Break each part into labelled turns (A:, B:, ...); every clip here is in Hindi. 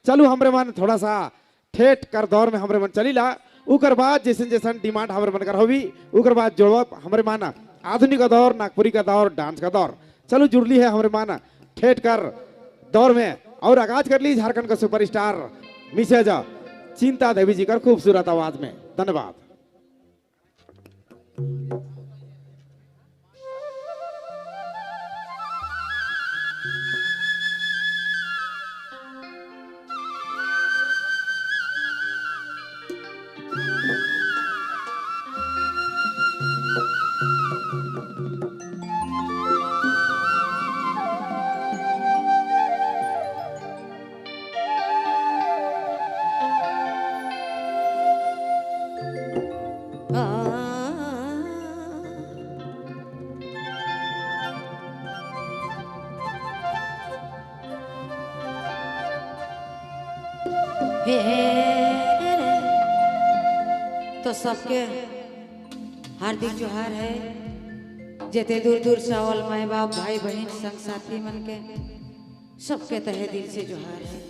A: चलू हमरे मन थोड़ा सा ठेठ कर दौर में हमरे मन चली ला। उकर बाद जैसे जैसे डिमांड हमरे मन कर होवी उकर बाद जोड़ब हमरे माना आधुनिक का दौर, नागपुरी का दौर, डांस का दौर। चलो जुड़ली है हमरे माना ठेठ कर दौर में और आगाज कर ली झारखंड का सुपरस्टार मिसेज चिंता देवी जी कर खूबसूरत आवाज में। धन्यवाद।
B: तो सबके हार्दिक जोहार है। जेते दूर दूर से आवल माए बाप भाई बहन संग साथी मन के सबके तहे दिल से जोहार है।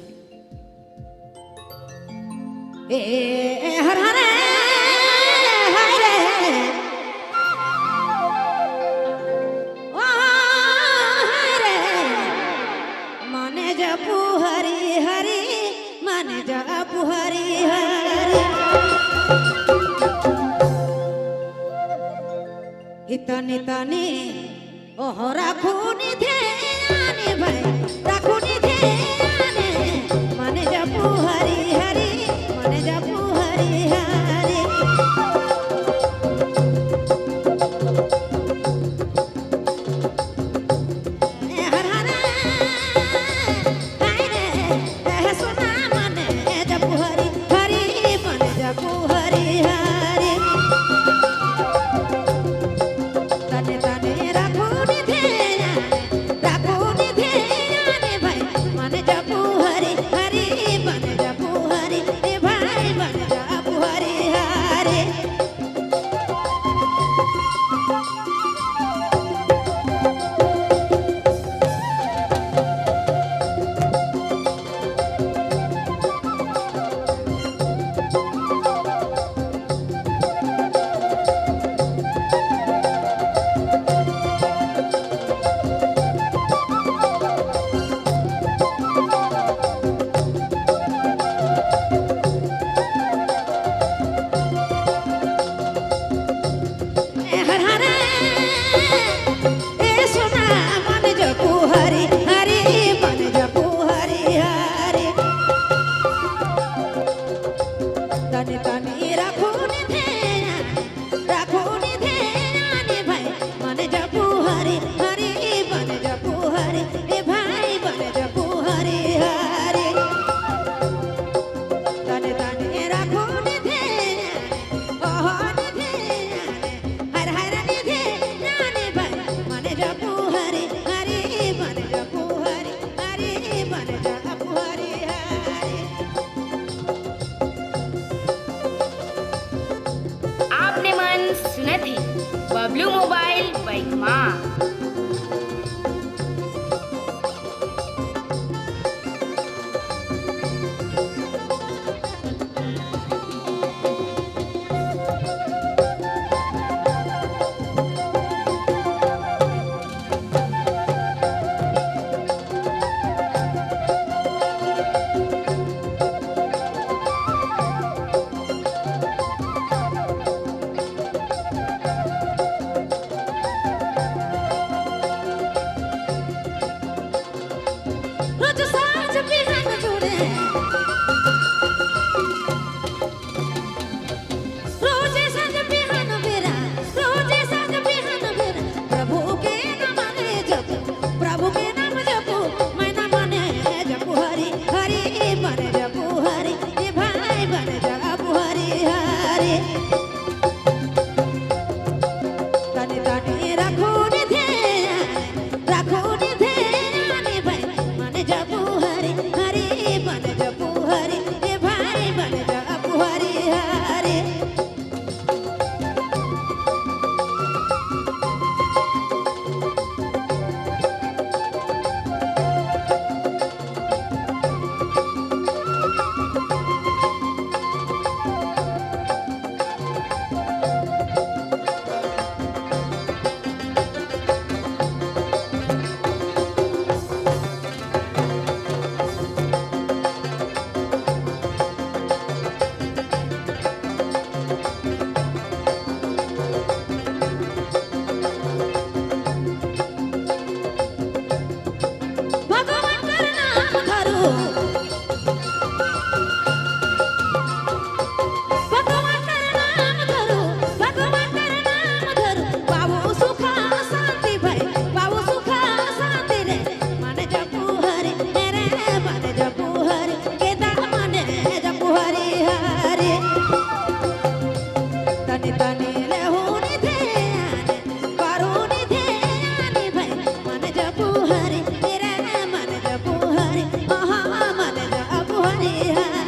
B: हर हर हरे हरे माने जपू हरी हरी माने जपू हरी हरी हितनी तनी ओह राखूनी ध्याने भाई राखूनी ध्याने माने जपू हरी हरी माने जपू हरी हरी हर हर हाय रे सुना माने जपू हरी हरी माने जपू हरी हरी तने तने राखूनी ध्याने भाई माने जपू हरी हरी माने जपू हरी ए भाई माने जपू हरी हरी हर हर ए सुना माने जपू हरी हरी माने जपू हरी हरी तने तने राखूनी ध्याने भाई माने जपू हरी हरी माने जपू हरी ए भाई माने जपू हरी हरी तने तने राखूनी ध्याने ओह हर हर निधे नाने भाई माने जपू हरी हरी माने जपू हरी हरी माने जपू हरी हरी
C: आपने मन सुने थे बबलू मोबाइल बैकमा।
B: बिहारी